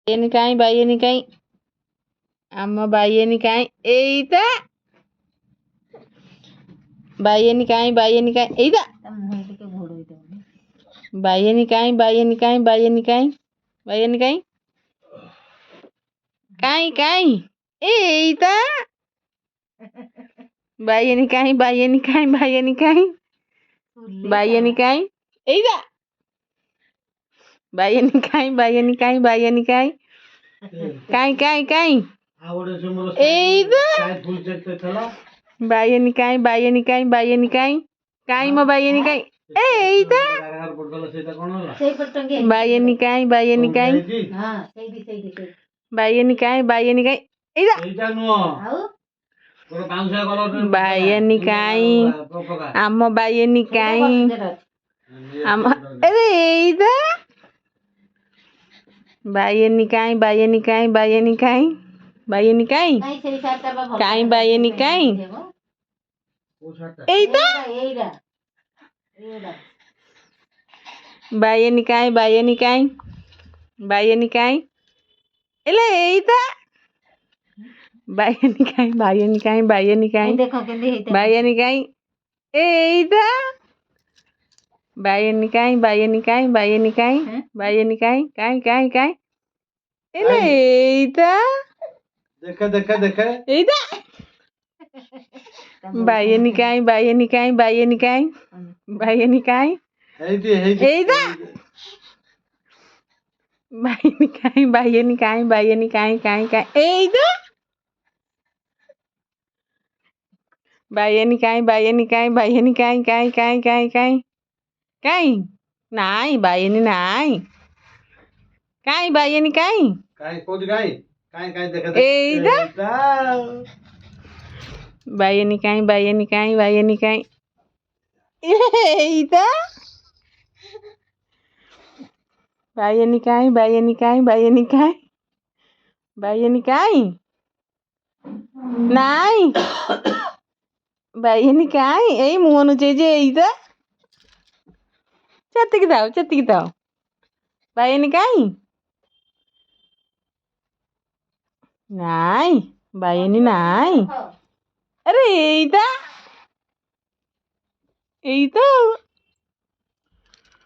ବାଇଗଣି କାଇଁ ଆମ ବାଇଗଣି କାଇଁ ଏଇଟା ବାଇଗଣି କାଇଁ ଏଇଟା ବାଇଗଣି କାଇଁ ଏଇଟା ବାଇଗଣି କାଇଁ ଏଇଟା ଏଇଟା କାଇଁ ମୋ ବାଇଗଣି କାଇଁ ଏଇଟା ବାଇଗଣି କାଇଁ ବାଇଗଣି କାଇଁ ଏଇଟା ବାଇଗଣି କାଇଁ ଆମ ବାଇଗଣି କାଇଁ ଆମ ଆରେ ଏଇଟା ବାଇଗଣି କାଇଁ ବାଇଗଣି କାଇଁ ବାଇଗଣି କାଇଁ ବାଇଗଣି କାଇଁ ଏଇଟା ବାଇଗଣି କାଇଁ ଏଲେ ଏଇଟା ବାଇଗଣି କାଇଁ ବାଇଗଣି କାଇଁ ଏଇଟା ବାଇଗଣି କାଇଁ ଏଲେ ଏଇଟା ଏଇଟା ବାଇଗଣି କାଇଁ ଏଇଟା ବାଇଗଣି କାଇଁ ଏଇଟା କାଇଁ ନାଇଁ ବାଇଗଣି ନାଇଁ କାଇଁ ବାଇଗଣି କାଇଁ ଏଇଟା ବାଇଗଣି କାଇଁ ଏଇଟା ବାଇଗଣି କାଇଁ ନାଇଁ ବାଇଗଣି କାଇଁ ଏଇ ମୁହଁ ନୁଚେଇଛି ଏଇଟା ସେତିକି ଥାଉ ବାଇଗଣି କାଇଁ ନାଇଁ ବାଇଗଣି ନାଇଁ ଆରେ ଏଇଟା